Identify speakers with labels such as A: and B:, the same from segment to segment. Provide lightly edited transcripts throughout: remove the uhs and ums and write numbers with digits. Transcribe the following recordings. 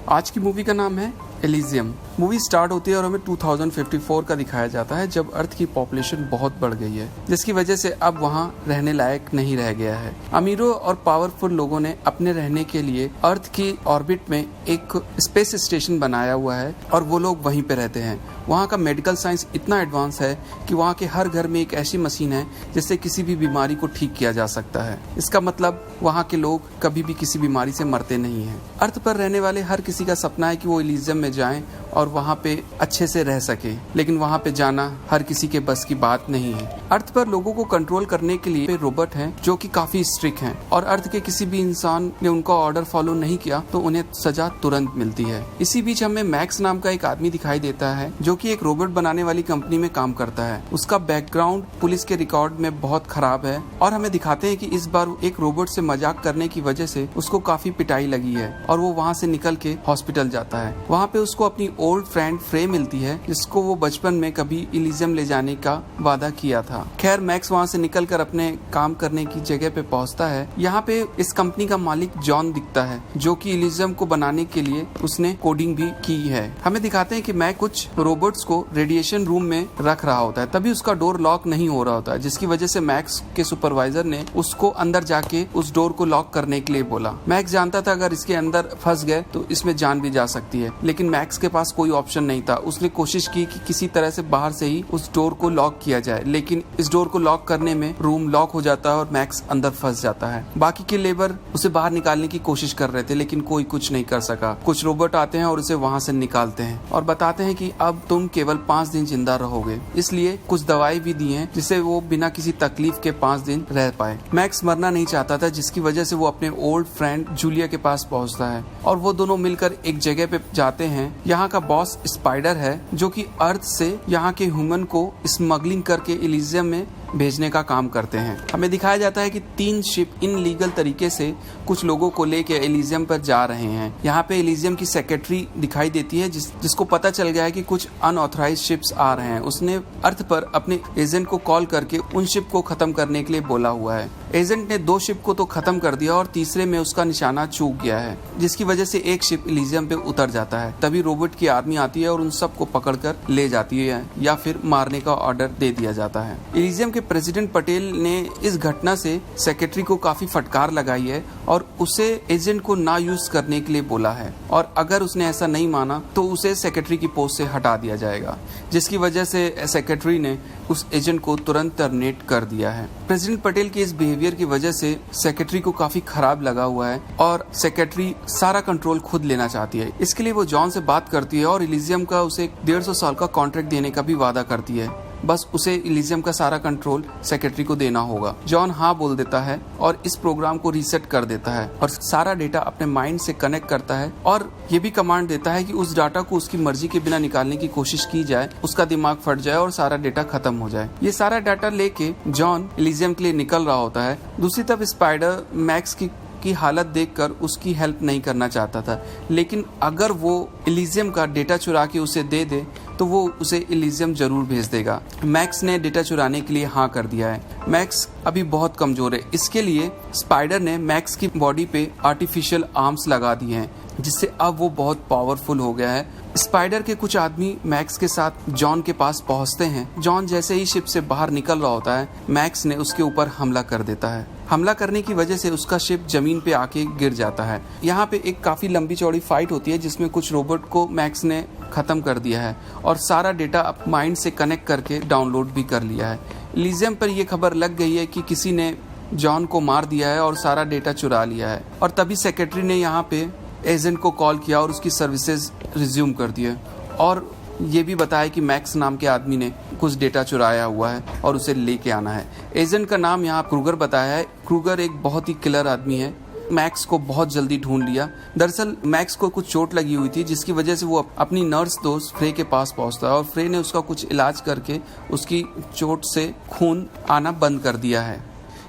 A: आज की मूवी का नाम है एलिजियम। मूवी स्टार्ट होती है और हमें 2054 का दिखाया जाता है, जब अर्थ की पॉपुलेशन बहुत बढ़ गई है, जिसकी वजह से अब वहाँ रहने लायक नहीं रह गया है। अमीरों और पावरफुल लोगों ने अपने रहने के लिए अर्थ की ऑर्बिट में एक स्पेस स्टेशन बनाया हुआ है और वो लोग वहीं पे रहते हैं। वहाँ का मेडिकल साइंस इतना एडवांस है कि वहाँ के हर घर में एक ऐसी मशीन है जिससे किसी भी बीमारी को ठीक किया जा सकता है। इसका मतलब वहाँ के लोग कभी भी किसी बीमारी से मरते नहीं हैं। अर्थ पर रहने वाले हर किसी का सपना है कि वो एलिजियम में जाएं और वहाँ पे अच्छे से रह सके, लेकिन वहाँ पे जाना हर किसी के बस की बात नहीं है। अर्थ पर लोगों को कंट्रोल करने के लिए रोबोट हैं जो कि काफी स्ट्रिक्ट हैं और अर्थ के किसी भी इंसान ने उनका ऑर्डर फॉलो नहीं किया तो उन्हें सजा तुरंत मिलती है। इसी बीच हमें मैक्स नाम का एक आदमी दिखाई देता है जो कि एक रोबोट बनाने वाली कंपनी में काम करता है। उसका बैकग्राउंड पुलिस के रिकॉर्ड में बहुत खराब है और हमें दिखाते हैं कि इस बार एक रोबोट से मजाक करने की वजह से उसको काफी पिटाई लगी है और वो वहाँ से निकल के हॉस्पिटल जाता है। वहाँ पे उसको अपनी ओल्ड फ्रेंड फ्रे मिलती है जिसको वो बचपन में कभी एलिजियम ले जाने का वादा किया था। खैर मैक्स वहाँ से निकलकर अपने काम करने की जगह पे पहुँचता है। यहाँ पे इस कंपनी का मालिक जॉन दिखता है जो कि एलिजियम को बनाने के लिए उसने कोडिंग भी की है। हमें दिखाते हैं कि मैक कुछ रोबोट्स को रेडिएशन रूम में रख रहा होता है, तभी उसका डोर लॉक नहीं हो रहा होता है, जिसकी वजह से मैक्स के सुपरवाइजर ने उसको अंदर जाके उस डोर को लॉक करने के लिए बोला। मैक्स जानता था अगर इसके अंदर फंस गए तो इसमें जान भी जा सकती है, लेकिन मैक्स के पास कोई ऑप्शन नहीं था। उसने कोशिश की कि किसी तरह से बाहर से ही उस डोर को लॉक किया जाए, लेकिन इस डोर को लॉक करने में रूम लॉक हो जाता है और मैक्स अंदर फंस जाता है। बाकी के लेबर उसे बाहर निकालने की कोशिश कर रहे थे, लेकिन कोई कुछ नहीं कर सका। कुछ रोबोट आते हैं और उसे वहाँ से निकालते हैं और बताते हैं कि अब तुम केवल 5 दिन जिंदा रहोगे, इसलिए कुछ दवाई भी दी है जिससे वो बिना किसी तकलीफ के 5 दिन रह पाए। मैक्स मरना नहीं चाहता था, जिसकी वजह से वो अपने ओल्ड फ्रेंड जूलिया के पास पहुँचता है और वो दोनों मिलकर एक जगह पे जाते हैं। यहाँ का बॉस स्पाइडर है जो कि अर्थ से यहाँ के ह्यूमन को स्मगलिंग करके एलिजियम में भेजने का काम करते हैं। हमें दिखाया जाता है कि 3 शिप इनलीगल तरीके से कुछ लोगों को लेके एलिजियम पर जा रहे हैं। यहाँ पे एलिजियम की सेक्रेटरी दिखाई देती है जिसको पता चल गया है कि कुछ अनऑथराइज्ड शिप्स आ रहे हैं। उसने अर्थ पर अपने एजेंट को कॉल करके उन शिप को खत्म करने के लिए बोला हुआ है। एजेंट ने 2 शिप को तो खत्म कर दिया और तीसरे में उसका निशाना चूक गया है, जिसकी वजह से एक शिप एलिजियम पे उतर जाता है। तभी रोबोट की आर्मी आती है और उन सबको पकड़कर ले जाती है या फिर मारने का ऑर्डर दे दिया जाता है। एलिजियम के प्रेसिडेंट पटेल ने इस घटना से सेक्रेटरी को काफी फटकार लगाई है और उसे एजेंट को ना यूज करने के लिए बोला है और अगर उसने ऐसा नहीं माना तो उसे सेक्रेटरी की पोस्ट से हटा दिया जाएगा, जिसकी वजह से सेक्रेटरी ने उस एजेंट को तुरंत टर्मिनेट कर दिया है। प्रेसिडेंट पटेल के इस बिहेवियर की वजह से सेक्रेटरी को काफी खराब लगा हुआ है और सेक्रेटरी सारा कंट्रोल खुद लेना चाहती है। इसके लिए वो जॉन से बात करती है और एलिजियम का उसे 150 साल का कॉन्ट्रैक्ट देने का भी वादा करती है। बस उसे एलिजियम का सारा कंट्रोल सेक्रेटरी को देना होगा। जॉन हाँ बोल देता है और इस प्रोग्राम को रीसेट कर देता है और सारा डेटा अपने माइंड से कनेक्ट करता है और ये भी कमांड देता है कि उस डाटा को उसकी मर्जी के बिना निकालने की कोशिश की जाए, उसका दिमाग फट जाए और सारा डेटा खत्म हो जाए। ये सारा डाटा लेके जॉन एलिजियम के लिए निकल रहा होता है। दूसरी तरफ स्पाइडर मैक्स की हालत देखकर उसकी हेल्प नहीं करना चाहता था, लेकिन अगर वो एलिजियम का डेटा चुरा के उसे दे दे तो वो उसे एलिजियम जरूर भेज देगा। मैक्स ने डेटा चुराने के लिए हाँ कर दिया है। मैक्स अभी बहुत कमजोर है, इसके लिए स्पाइडर ने मैक्स की बॉडी पे आर्टिफिशियल आर्म्स लगा दिए हैं, जिससे अब वो बहुत पावरफुल हो गया है। स्पाइडर के कुछ आदमी मैक्स के साथ जॉन के पास पहुंचते हैं। जॉन जैसे ही शिप से बाहर निकल रहा होता है, मैक्स ने उसके ऊपर हमला कर देता है। हमला करने की वजह से उसका शिप जमीन पे आके गिर जाता है। यहाँ पे एक काफी लंबी चौड़ी फाइट होती है जिसमें कुछ रोबोट को मैक्स ने खत्म कर दिया है और सारा डेटा माइंड से कनेक्ट करके डाउनलोड भी कर लिया है। एलिजियम पर यह खबर लग गई है कि किसी ने जॉन को मार दिया है और सारा डेटा चुरा लिया है और तभी सेक्रेटरी ने यहाँ पे एजेंट को कॉल किया और उसकी सर्विसेज रिज्यूम कर दी है और ये भी बताया कि मैक्स नाम के आदमी ने कुछ डेटा चुराया हुआ है और उसे लेके आना है। एजेंट का नाम यहाँ क्रूगर बताया है। क्रूगर एक बहुत ही किलर आदमी है। मैक्स को बहुत जल्दी ढूंढ लिया। दरअसल मैक्स को कुछ चोट लगी हुई थी, जिसकी वजह से वो अपनी नर्स दोस्त फ्रे के पास पहुंचता है और फ्रे ने उसका कुछ इलाज करके उसकी चोट से खून आना बंद कर दिया है।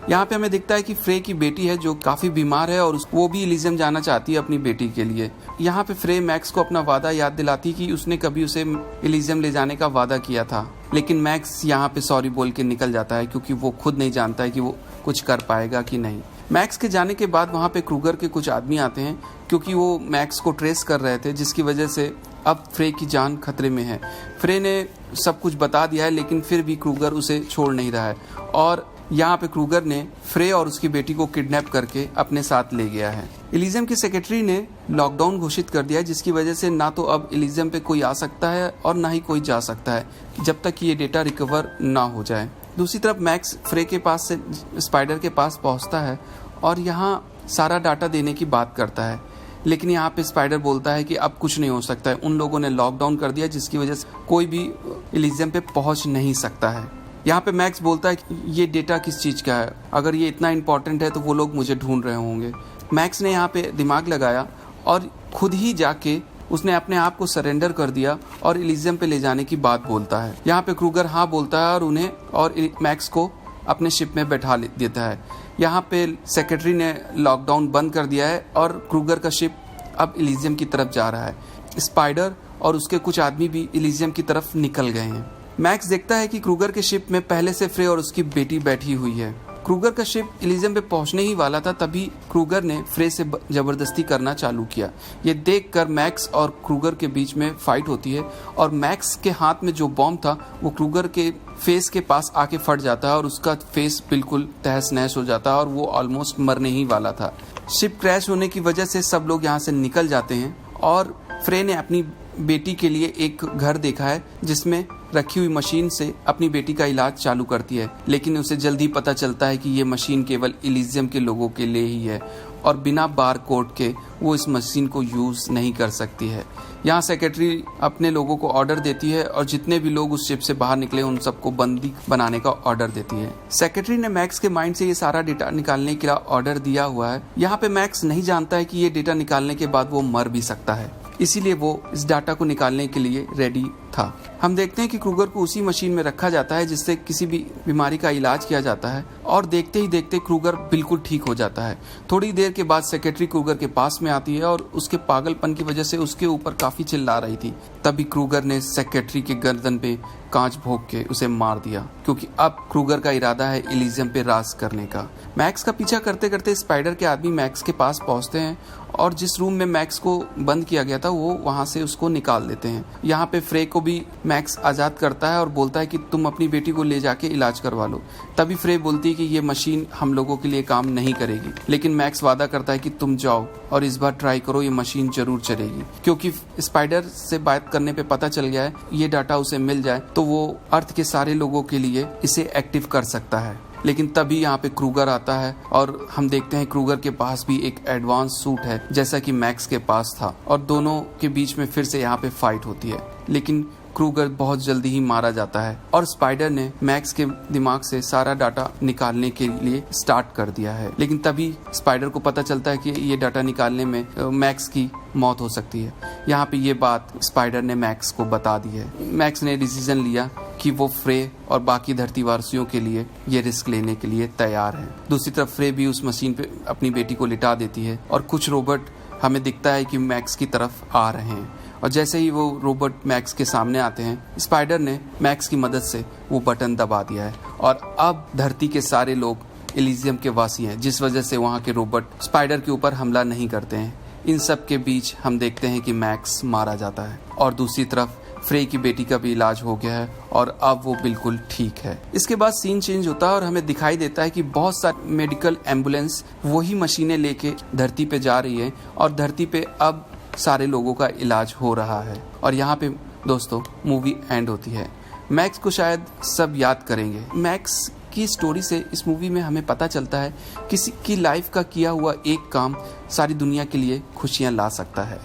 A: यहाँ पे हमें दिखता है कि फ्रे की बेटी है जो काफी बीमार है और वो भी एलिजियम जाना चाहती है अपनी बेटी के लिए। यहाँ पे फ्रे मैक्स को अपना वादा याद दिलाती कि उसने कभी उसे एलिजियम ले जाने का वादा किया था, लेकिन मैक्स यहाँ पे सॉरी बोल के निकल जाता है क्योंकि वो खुद नहीं जानता है कि वो कुछ कर पाएगा कि नहीं। मैक्स के जाने के बाद वहाँ पे क्रूगर के कुछ आदमी आते हैं क्योंकि वो मैक्स को ट्रेस कर रहे थे, जिसकी वजह से अब फ्रे की जान खतरे में है। फ्रे ने सब कुछ बता दिया है, लेकिन फिर भी क्रूगर उसे छोड़ नहीं रहा है और यहाँ पे क्रूगर ने फ्रे और उसकी बेटी को किडनैप करके अपने साथ ले गया है। इलिजियम की सेक्रेटरी ने लॉकडाउन घोषित कर दिया है, जिसकी वजह से ना तो अब इलिजियम पे कोई आ सकता है और ना ही कोई जा सकता है जब तक कि ये डेटा रिकवर ना हो जाए। दूसरी तरफ मैक्स फ्रे के पास से स्पाइडर के पास पहुंचता है और यहाँ सारा डाटा देने की बात करता है, लेकिन यहाँ पे स्पाइडर बोलता है कि अब कुछ नहीं हो सकता है, उन लोगों ने लॉकडाउन कर दिया जिसकी वजह से कोई भी इलिजियम पे पहुंच नहीं सकता है। यहाँ पे मैक्स बोलता है कि ये डेटा किस चीज़ का है, अगर ये इतना इम्पोर्टेंट है तो वो लोग मुझे ढूंढ रहे होंगे। मैक्स ने यहाँ पे दिमाग लगाया और खुद ही जाके उसने अपने आप को सरेंडर कर दिया और इलिजियम पे ले जाने की बात बोलता है। यहाँ पे क्रूगर हाँ बोलता है और उन्हें और मैक्स को अपने शिप में बैठा देता है। यहाँ पे सेक्रेटरी ने लॉकडाउन बंद कर दिया है और क्रूगर का शिप अब इलिजियम की तरफ जा रहा है। स्पाइडर और उसके कुछ आदमी भी इलिजियम की तरफ निकल गए हैं। मैक्स देखता है कि क्रूगर के शिप में पहले से फ्रे और उसकी बेटी बैठी हुई है। क्रूगर का शिप इलिजियम पे पहुंचने ही वाला था, तभी क्रूगर ने फ्रे से जबरदस्ती करना चालू किया। ये देखकर मैक्स और क्रूगर के बीच में फाइट होती है और मैक्स के हाथ में जो बॉम्ब था वो क्रूगर के फेस के पास आके फट जाता है और उसका फेस बिल्कुल तहस नहस हो जाता है और वो ऑलमोस्ट मरने ही वाला था। शिप क्रैश होने की वजह से सब लोग यहाँ से निकल जाते हैं और फ्रे ने अपनी बेटी के लिए एक घर देखा है जिसमें रखी हुई मशीन से अपनी बेटी का इलाज चालू करती है, लेकिन उसे जल्दी पता चलता है कि ये मशीन केवल इलिजियम के लोगों के लिए ही है और बिना बार कोड के वो इस मशीन को यूज़ नहीं कर सकती है। यहाँ सेक्रेटरी अपने लोगों को ऑर्डर देती है और जितने भी लोग उस शिप से बाहर निकले उन सबको बंदी बनाने का ऑर्डर देती है। सेक्रेटरी ने मैक्स के माइंड से ये सारा डेटा निकालने का ऑर्डर दिया हुआ है। यहाँ पे मैक्स नहीं जानता है कि ये डेटा निकालने के बाद वो मर भी सकता है, इसीलिए वो इस डाटा को निकालने के लिए रेडी था। हम देखते हैं कि क्रूगर को उसी मशीन में रखा जाता है जिससे किसी भी बीमारी का इलाज किया जाता है और देखते ही देखते क्रूगर बिल्कुल ठीक हो जाता है। थोड़ी देर के बाद सेक्रेटरी क्रूगर के पास में आती है और उसके पागलपन की वजह से उसके ऊपर काफी चिल्ला रही थी। तभी क्रूगर ने सेक्रेटरी के गर्दन पे कांच भोंक के उसे मार दिया, क्योंकि अब क्रूगर का इरादा है इलिजियम पे राज करने का। मैक्स का पीछा करते करते स्पाइडर के आदमी मैक्स के पास पहुंचते हैं और जिस रूम में मैक्स को बंद किया गया था वो वहां से उसको निकाल देते हैं। यहाँ पे फ्रे को भी मैक्स आजाद करता है और बोलता है कि तुम अपनी बेटी को ले जाके इलाज करवा लो। तभी फ्रे बोलती है कि ये मशीन हम लोगों के लिए काम नहीं करेगी, लेकिन मैक्स वादा करता है कि तुम जाओ और इस बार ट्राई करो, ये मशीन जरूर चलेगी। क्योंकि स्पाइडर से बात करने पे पता चल गया है ये डाटा उसे मिल जाए तो वो अर्थ के सारे लोगों के लिए इसे एक्टिव कर सकता है। लेकिन तभी यहाँ पे क्रूगर आता है और हम देखते हैं क्रूगर के पास भी एक एडवांस सूट है जैसा कि मैक्स के पास था और दोनों के बीच में फिर से यहाँ पे फाइट होती है, लेकिन क्रूगर बहुत जल्दी ही मारा जाता है और स्पाइडर ने मैक्स के दिमाग से सारा डाटा निकालने के लिए स्टार्ट कर दिया है। लेकिन तभी स्पाइडर को पता चलता है कि ये डाटा निकालने में मैक्स की मौत हो सकती है। यहाँ पे ये बात स्पाइडर ने मैक्स को बता दी है। मैक्स ने डिसीजन लिया कि वो फ्रे और बाकी धरतीवासियों के लिए ये रिस्क लेने के लिए तैयार है। दूसरी तरफ फ्रे भी उस मशीन पे अपनी बेटी को लिटा देती है और कुछ रोबोट हमें दिखता है कि मैक्स की तरफ आ रहे हैं और जैसे ही वो रोबोट मैक्स के सामने आते हैं स्पाइडर ने मैक्स की मदद से वो बटन दबा दिया है और अब धरती के सारे लोग इलिजियम के वासी हैं, जिस वजह से वहाँ के रोबोट स्पाइडर के ऊपर हमला नहीं करते हैं। इन सब के बीच हम देखते हैं कि मैक्स मारा जाता है और दूसरी तरफ फ्रे की बेटी का भी इलाज हो गया है और अब वो बिल्कुल ठीक है। इसके बाद सीन चेंज होता है और हमें दिखाई देता है कि बहुत सारी मेडिकल एम्बुलेंस वही मशीनें लेके धरती पे जा रही है और धरती पे अब सारे लोगों का इलाज हो रहा है। और यहाँ पे दोस्तों मूवी एंड होती है। मैक्स को शायद सब याद करेंगे। मैक्स की स्टोरी से इस मूवी में हमें पता चलता है किसी की लाइफ का किया हुआ एक काम सारी दुनिया के लिए खुशियाँ ला सकता है।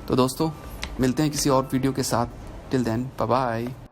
A: तो दोस्तों मिलते हैं किसी और वीडियो के साथ। Till then bye bye.